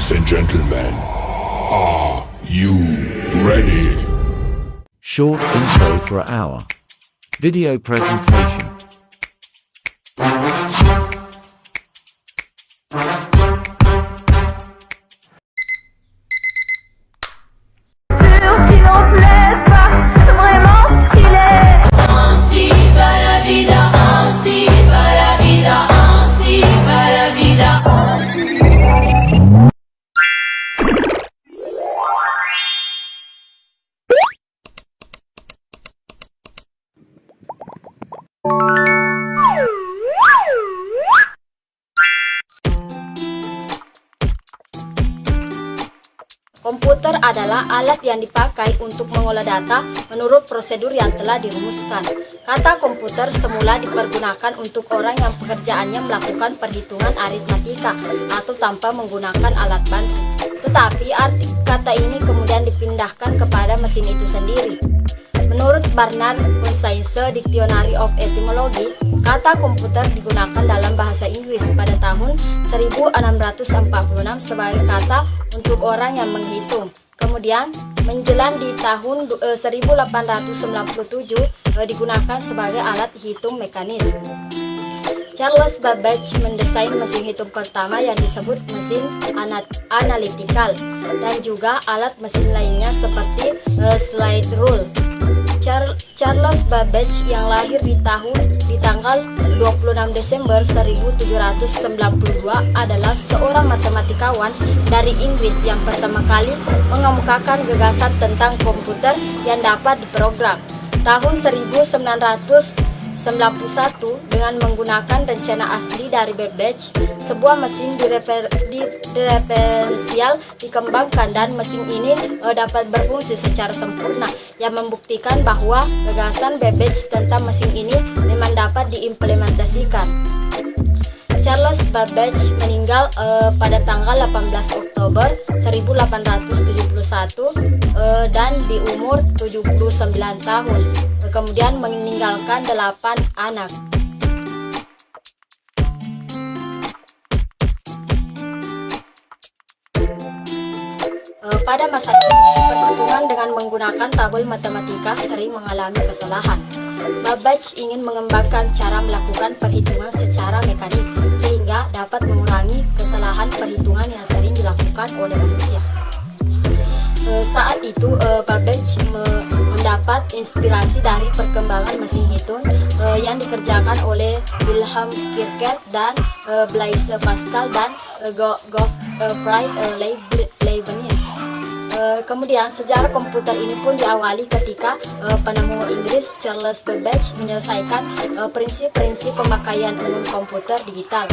Ladies and gentlemen, are you ready? Short intro for an hour. Video presentation. Qui n'en plaît pas, vraiment ce qu'il est. Ainsi va la vida, ainsi va la vida, ainsi va la vida. Komputer adalah alat yang dipakai untuk mengolah data menurut prosedur yang telah dirumuskan. Kata komputer semula dipergunakan untuk orang yang pekerjaannya melakukan perhitungan aritmatika atau tanpa menggunakan alat bantu. Tetapi arti kata ini kemudian dipindahkan kepada mesin itu sendiri. Menurut Barnard Concise Dictionary of Etymology, kata komputer digunakan dalam bahasa Inggris pada tahun 1646 sebagai kata untuk orang yang menghitung. Kemudian menjelang di tahun 1897 digunakan sebagai alat hitung mekanis. Charles Babbage mendesain mesin hitung pertama yang disebut mesin analytical dan juga alat mesin lainnya seperti slide rule. Charles Babbage yang lahir di tanggal 26 Desember 1792 adalah seorang matematikawan dari Inggris yang pertama kali mengemukakan gagasan tentang komputer yang dapat diprogram. Tahun 1991 dengan menggunakan rencana asli dari Babbage, sebuah mesin diferensial dikembangkan dan mesin ini dapat berfungsi secara sempurna yang membuktikan bahwa gagasan Babbage tentang mesin ini memang dapat diimplementasikan. Charles Babbage meninggal pada tanggal 18 Oktober 1871 dan di umur 79 tahun. Kemudian meninggalkan 8 anak. Pada masa itu, perhitungan dengan menggunakan tabel matematika sering mengalami kesalahan. Babbage ingin mengembangkan cara melakukan perhitungan secara mekanik sehingga dapat mengurangi kesalahan perhitungan yang sering dilakukan oleh manusia. Saat itu Babbage mendapat inspirasi dari perkembangan mesin hitung yang dikerjakan oleh Wilhelm Kierkegaard dan Blaise Pascal dan Gottfried Leibniz. Kemudian sejarah komputer ini pun diawali ketika penemu Inggris Charles Babbage menyelesaikan prinsip-prinsip pemakaian umum komputer digital.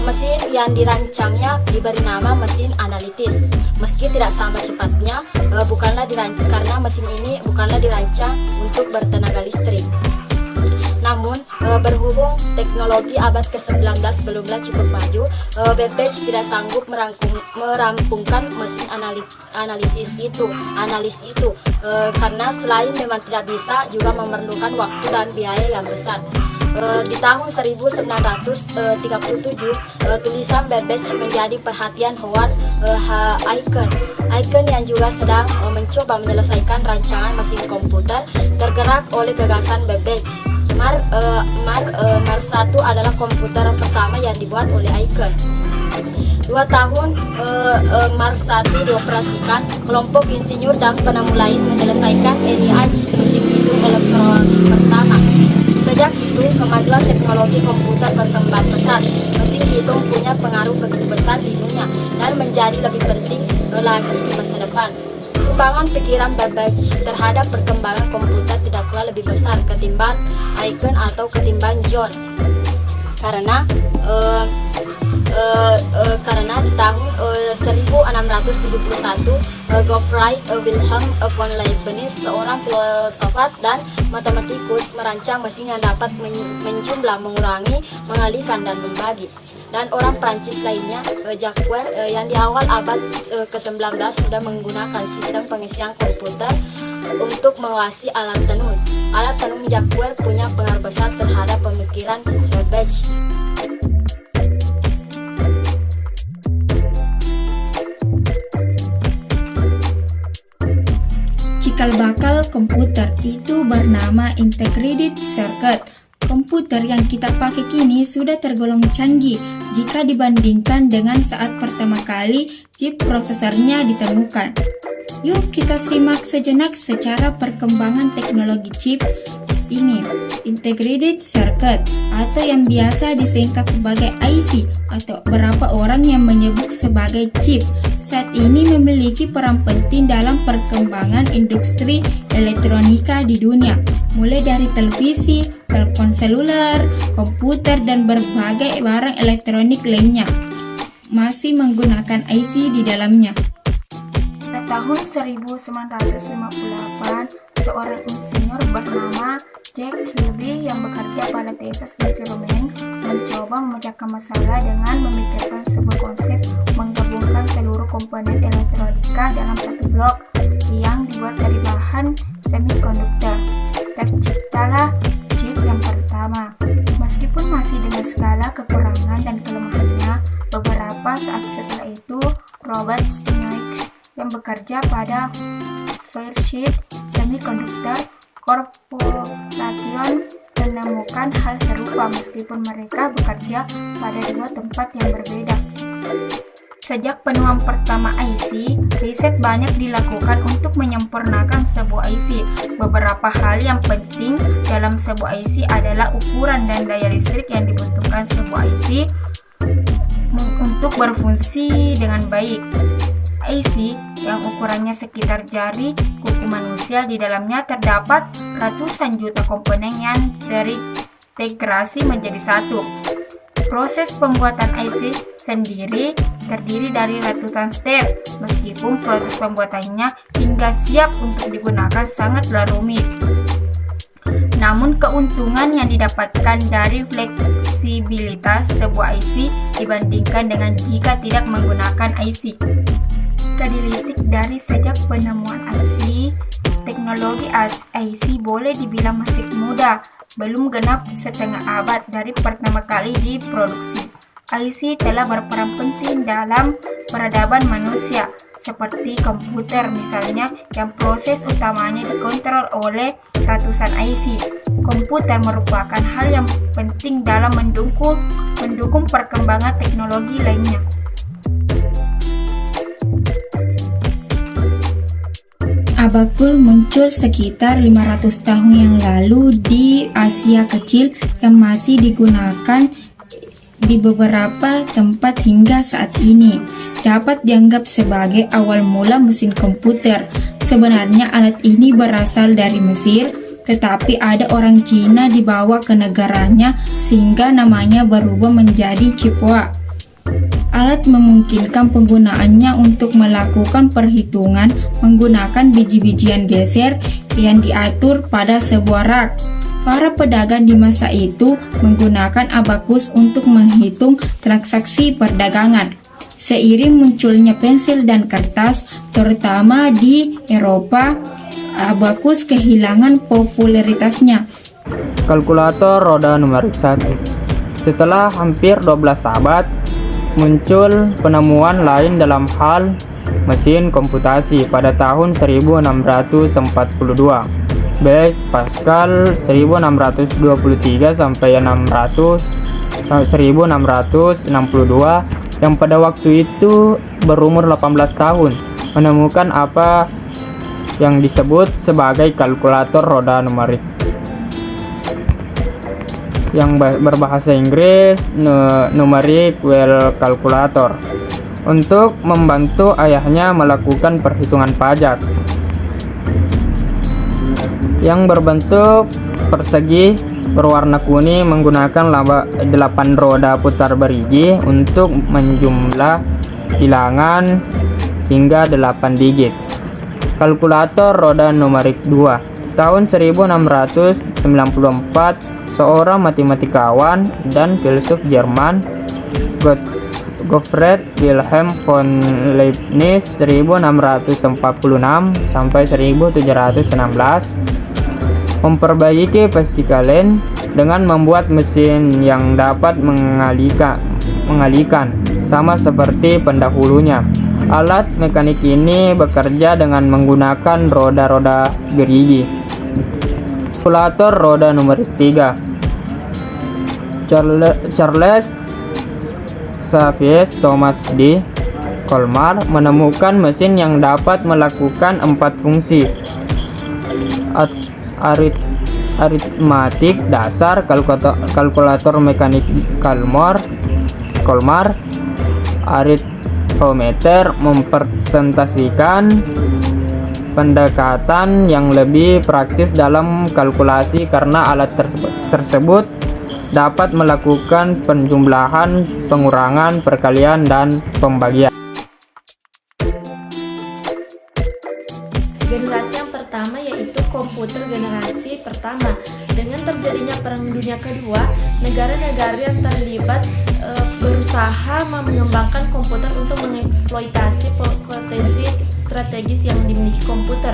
Mesin yang dirancangnya diberi nama mesin analitis. Meski tidak sama cepatnya, karena mesin ini bukanlah dirancang untuk bertenaga listrik. Namun, berhubung teknologi abad ke-19 belumlah cukup maju, Babbage tidak sanggup merampungkan mesin analis itu, karena selain memang tidak bisa, juga memerlukan waktu dan biaya yang besar. Di tahun 1937, tulisan Babbage menjadi perhatian Howard Aiken yang juga sedang mencoba menyelesaikan rancangan mesin komputer tergerak oleh gagasan Babbage. Mars 1 adalah komputer pertama yang dibuat oleh Aiken. 2 tahun Mars 1 dioperasikan, kelompok insinyur dan penemu lain menyelesaikan ENIAC mesin hitung elektronik pertama. Sejak itu, kemajuan teknologi komputer berkembang pesat. Mesin hitung punya pengaruh begitu besar di dunia dan menjadi lebih penting lagi di masa depan. Sumbangan pikiran Babbage terhadap perkembangan komputer tidaklah lebih besar ketimbang Aiken atau ketimbang John, karena di tahun 1671 Gottfried Wilhelm von Leibniz, seorang filsafat dan matematikus, merancang mesin yang dapat menjumlah, mengurangi, mengalihkan, dan membagi. Dan orang Prancis lainnya, Jacques, yang di awal abad ke-19 sudah menggunakan sistem pengisian komputer untuk mengawasi alat tenun. Alat tenun Jacques punya pengaruh besar terhadap pemikiran Babbage. cikal bakal komputer itu bernama integrated circuit. Komputer yang kita pakai kini sudah tergolong canggih jika dibandingkan dengan saat pertama kali chip prosesornya ditemukan. Yuk kita simak sejenak secara perkembangan teknologi chip ini. Integrated circuit atau yang biasa disingkat sebagai IC atau beberapa orang yang menyebut sebagai chip saat ini memiliki peran penting dalam perkembangan industri elektronika di dunia, mulai dari televisi, telepon seluler, komputer, dan berbagai barang elektronik lainnya masih menggunakan IC di dalamnya. Pada tahun 1958, seorang insinyur bernama Jack Kilby yang bekerja pada Texas Instruments mencoba memecahkan masalah dengan memikirkan sebuah konsep menggabungkan seluruh komponen elektronika dalam satu blok yang dibuat dari bahan semikonduktor. Terciptalah chip yang pertama. Meskipun masih dengan skala kekurangan dan kelemahannya, beberapa saat setelah itu Robert Schneck yang bekerja pada Fairchild Semiconductor Corporation menemukan hal serupa meskipun mereka bekerja pada dua tempat yang berbeda. Sejak penemuan pertama IC, riset banyak dilakukan untuk menyempurnakan sebuah IC. Beberapa hal yang penting dalam sebuah IC adalah ukuran dan daya listrik yang dibutuhkan sebuah IC untuk berfungsi dengan baik. IC yang ukurannya sekitar jari kuku manusia, di dalamnya terdapat ratusan juta komponen yang terintegrasi menjadi satu. Proses pembuatan IC sendiri terdiri dari ratusan step, meskipun proses pembuatannya hingga siap untuk digunakan sangatlah rumit. Namun keuntungan yang didapatkan dari fleksibilitas sebuah IC dibandingkan dengan jika tidak menggunakan IC. Dilitik dari sejak penemuan IC, teknologi IC boleh dibilang masih muda, belum genap setengah abad dari pertama kali diproduksi. IC telah berperan penting dalam peradaban manusia, seperti komputer misalnya, yang proses utamanya dikontrol oleh ratusan IC. Komputer merupakan hal yang penting dalam mendukung perkembangan teknologi lainnya. Abakul muncul sekitar 500 tahun yang lalu di Asia Kecil yang masih digunakan di beberapa tempat hingga saat ini. Dapat dianggap sebagai awal mula mesin komputer. Sebenarnya alat ini berasal dari Mesir, tetapi ada orang Cina dibawa ke negaranya sehingga namanya berubah menjadi Chipwa. Alat memungkinkan penggunaannya untuk melakukan perhitungan menggunakan biji-bijian geser yang diatur pada sebuah rak. Para pedagang di masa itu menggunakan abakus untuk menghitung transaksi perdagangan. Seiring munculnya pensil dan kertas, terutama di Eropa, abakus kehilangan popularitasnya. Kalkulator roda numerik 1. Setelah hampir 12 abad, muncul penemuan lain dalam hal mesin komputasi pada tahun 1642. Blaise Pascal 1623 sampai 1662 yang pada waktu itu berumur 18 tahun menemukan apa yang disebut sebagai kalkulator roda numerik yang berbahasa Inggris numeric wheel calculator untuk membantu ayahnya melakukan perhitungan pajak yang berbentuk persegi berwarna kuning menggunakan 8 roda putar berigi untuk menjumlah bilangan hingga 8 digit. Kalkulator roda numerik 2. Tahun 1694 seorang matematikawan dan filsuf Jerman, Gottfried Wilhelm von Leibniz 1646 sampai 1716 memperbaiki Pascalin dengan membuat mesin yang dapat mengalihkan sama seperti pendahulunya. Alat mekanik ini bekerja dengan menggunakan roda-roda gerigi. Kalkulator roda numerik 3. Charles Xavier Thomas D. Colmar menemukan mesin yang dapat melakukan 4 fungsi aritmatik dasar. Kalkulator mekanik Colmar. Arithmeter mempresentasikan pendekatan yang lebih praktis dalam kalkulasi karena alat tersebut dapat melakukan penjumlahan, pengurangan, perkalian, dan pembagian. Generasi yang pertama yaitu komputer generasi pertama. Dengan terjadinya Perang Dunia Kedua, negara-negara yang terlibat berusaha mengembangkan komputer untuk mengeksploitasi potensi strategis yang dimiliki komputer.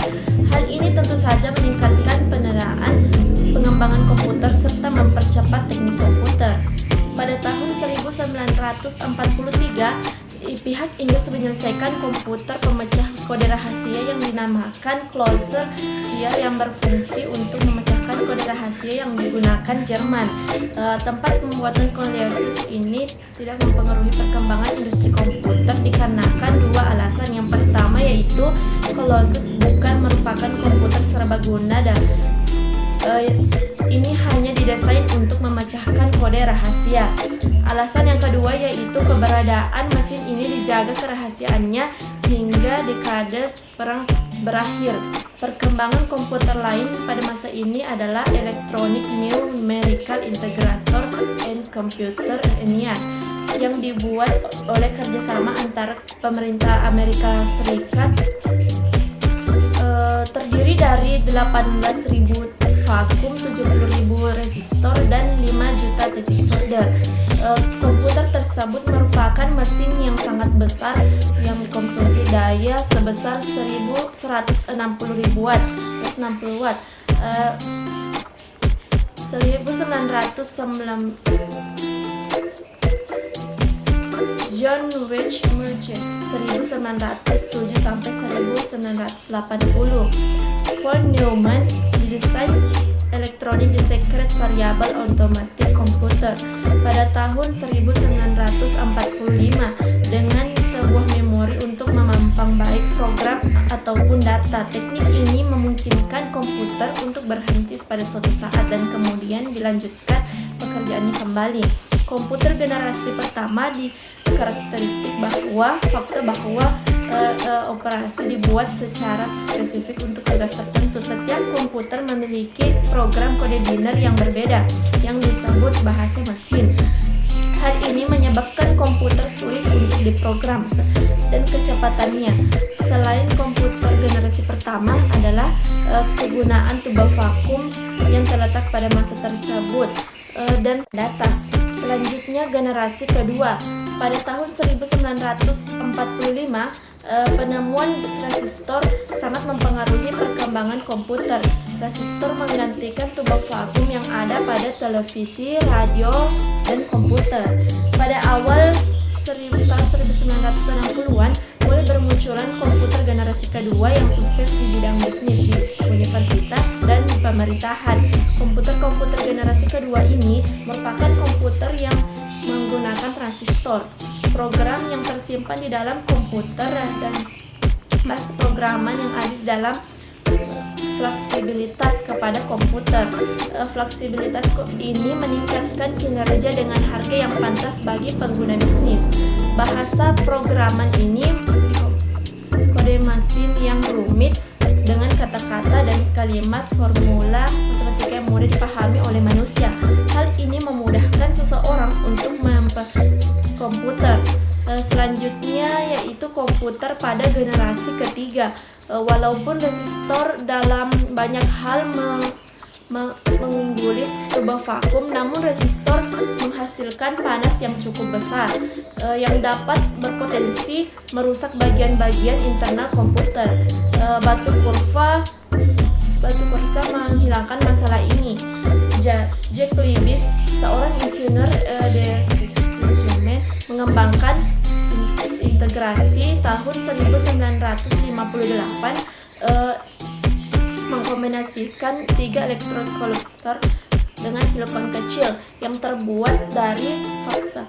Hal ini tentu saja meningkatkan pengembangan komputer serta mempercepat teknik komputer. Pada tahun 1943, pihak Inggris menyelesaikan komputer pemecah kode rahasia yang dinamakan Closure yang berfungsi untuk memecahkan kode rahasia yang digunakan Jerman. Tempat pembuatan Closure ini tidak mempengaruhi perkembangan industri komputer dikarenakan 2 alasan. Yang pertama yaitu Closure bukan merupakan komputer serbaguna dan ini hanya didesain untuk memecahkan kode rahasia. Alasan yang kedua yaitu keberadaan mesin ini dijaga kerahasiaannya hingga dekade Perang berakhir. Perkembangan komputer lain pada masa ini adalah Electronic Numerical Integrator and Computer ENIAC yang dibuat oleh kerjasama antara pemerintah Amerika Serikat, terdiri dari 18.000 vakum, 70.000 resistor, dan 5 juta titik solder. Komputer tersebut merupakan mesin yang sangat besar yang dikonsumsi daya sebesar 160.000 watt. 1909 John Weich Merchant 1907 sampai 1980. Von Neumann didesain Electronic Secret Variable Automatic Computer pada tahun 1945 dengan sebuah memori untuk memampang baik program ataupun data. Teknik ini memungkinkan komputer untuk berhenti pada suatu saat dan kemudian dilanjutkan pekerjaannya kembali. Komputer generasi pertama dikarakteristik bahwa operasi dibuat secara spesifik untuk tugas tertentu. Setiap komputer memiliki program kode biner yang berbeda yang disebut bahasa mesin. Hal ini menyebabkan komputer sulit untuk diprogram dan kecepatannya. Selain komputer generasi pertama adalah kegunaan tubal vakum yang terletak pada masa tersebut dan data. Selanjutnya generasi kedua. Pada tahun 1945, penemuan resistor sangat mempengaruhi perkembangan komputer. Resistor menggantikan tubal vakum yang ada pada televisi, radio, dan komputer. Pada awal tahun 1960-an, mulai bermunculan komputer generasi kedua yang sukses di bidang bisnis, di universitas, dan di pemerintahan. Komputer generasi kedua ini merupakan komputer yang menggunakan transistor. Program yang tersimpan di dalam komputer dan bahasa programan yang ada di dalam fleksibilitas kepada komputer. Fleksibilitas ini meningkatkan kinerja dengan harga yang pantas bagi pengguna bisnis. Bahasa programan ini kode mesin yang rumit dengan kata-kata dan kalimat formula matematika yang mudah dipahami oleh manusia. Hal ini memudahkan seseorang untuk komputer. Selanjutnya yaitu komputer pada generasi ketiga. Walaupun resistor dalam banyak hal mengungguli tubal vakum, namun resistor menghasilkan panas yang cukup besar yang dapat berpotensi merusak bagian-bagian internal komputer. Batu kursa menghilangkan masalah ini. Jack Libis, seorang insinyur mengembangkan integrasi tahun mengkombinasikan 3 elektrod kolektor dengan silikon kecil yang terbuat dari faksa.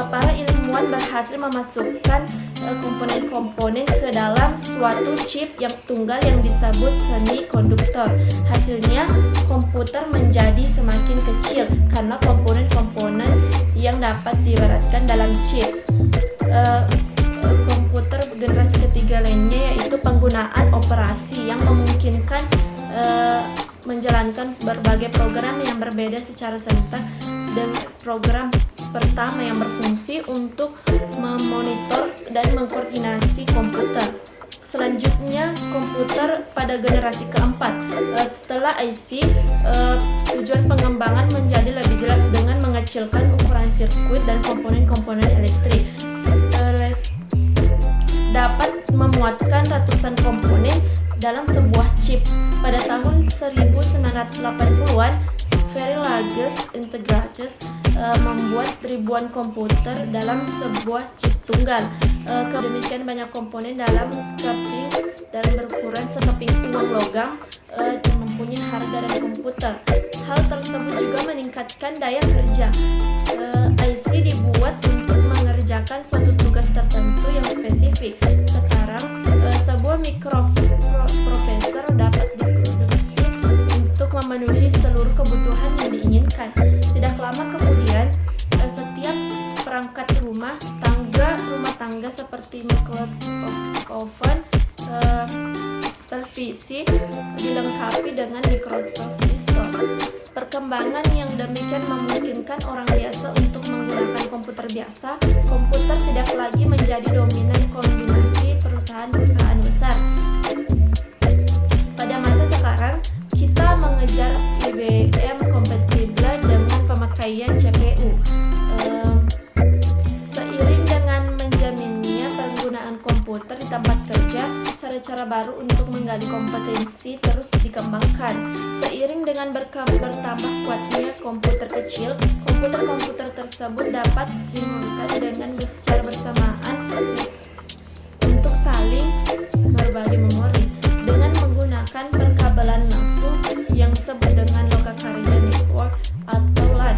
Para ilmuwan berhasil memasukkan komponen-komponen ke dalam suatu chip yang tunggal yang disebut semikonduktor. Hasilnya, komputer menjadi semakin kecil karena komponen-komponen yang dapat diibaratkan dalam chip. Komputer generasi ketiga lainnya yaitu penggunaan operasi yang memungkinkan menjalankan berbagai program yang berbeda secara serentak, dan program pertama yang berfungsi untuk memonitor dan mengkoordinasi komputer. Selanjutnya, komputer pada generasi keempat. Setelah IC, tujuan pengembangan menjadi lebih jelas dengan mengecilkan ukuran sirkuit dan komponen-komponen elektrik. Dapat memuatkan ratusan komponen dalam sebuah chip. Pada tahun 1980-an, Spheriges Integrators membuat ribuan komputer dalam sebuah chip tunggal. Demikian banyak komponen dalam keping dan berukuran sekeping uang logam yang mempunyai harga dan komputer. Hal tersebut juga meningkatkan daya kerja. IC dibuat untuk mengerjakan suatu tugas tertentu yang spesifik. Sekarang, sebuah mikroprosesor dapat diproduksi untuk memenuhi seluruh kebutuhan yang diinginkan. Tidak lama kemudian, setiap perangkat rumah tangga seperti Microsoft Oven, televisi dilengkapi dengan Microsoft Windows. Perkembangan yang demikian memungkinkan orang biasa untuk menggunakan komputer biasa. Komputer tidak lagi menjadi dominan kombinasi perusahaan-perusahaan besar. Pada masa sekarang, kita mengejar IBM kompatibel dengan pemakaian CPU. Seiring dengan menjaminnya penggunaan komputer di tempat kerja, cara-cara baru untuk menggali kompetensi terus dikembangkan. Seiring dengan bertambah kuatnya komputer kecil, komputer-komputer tersebut dapat dimulai dengan secara bersamaan saja untuk saling berbagi memori dengan menggunakan perkabelan langsung yang disebut dengan local area network atau LAN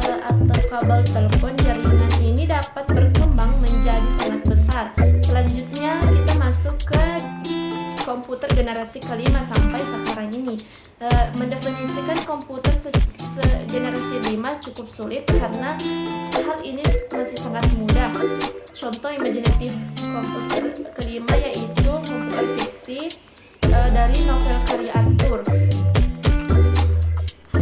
atau kabel telepon. Jaringan ini dapat berkembang menjadi sangat besar. Selanjutnya kita masuk ke komputer generasi kelima sampai sekarang ini. Mendefinisikan komputer generasi 5 cukup sulit karena hal ini masih sangat mudah. Contoh imajinatif komputer kelima yaitu komputer fiksi dari novel karya Arthur.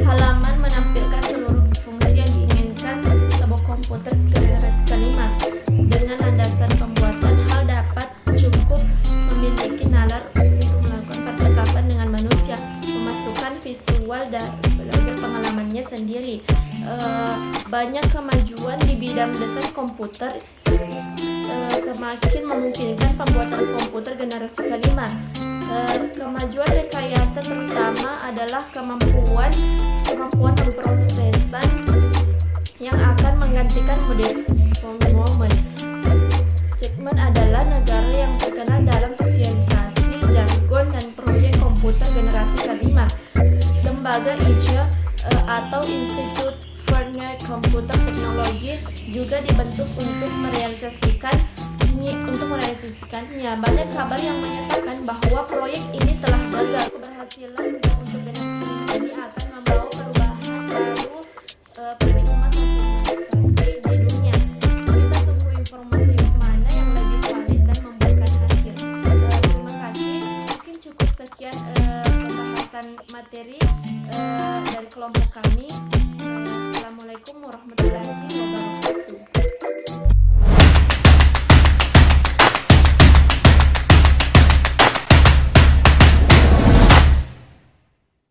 Halaman menampilkan seluruh fungsi yang diinginkan sebuah komputer generasi kelima. Dengan landasan pembuatan, hal dapat cukup memiliki nalar untuk melakukan percakapan dengan manusia, memasukkan visual dan belajar pengalamannya sendiri. Banyak kemajuan di bidang desain komputer semakin memungkinkan pembuatan komputer generasi kelima. Kemajuan rekayasa terutama adalah kemampuan pemrosesan yang akan menggantikan mode moment. Chapman adalah negara yang terkenal dalam sosialisasi jargon dan proyek komputer generasi kelima. Lembaga IJA atau Institute for Computer Technology juga dibentuk untuk merealisasikannya. Banyak kabar yang menyatakan bahwa proyek ini telah gagal. Keberhasilan untuk generasi kelima ini akan membawa perubahan baru paradigma komunikasi di dunia. Kita tunggu informasi mana yang lebih valid dan memberikan hasil. Terima kasih. Mungkin cukup sekian pembahasan materi dari kelompok kami. Assalamualaikum warahmatullahi wabarakatuh.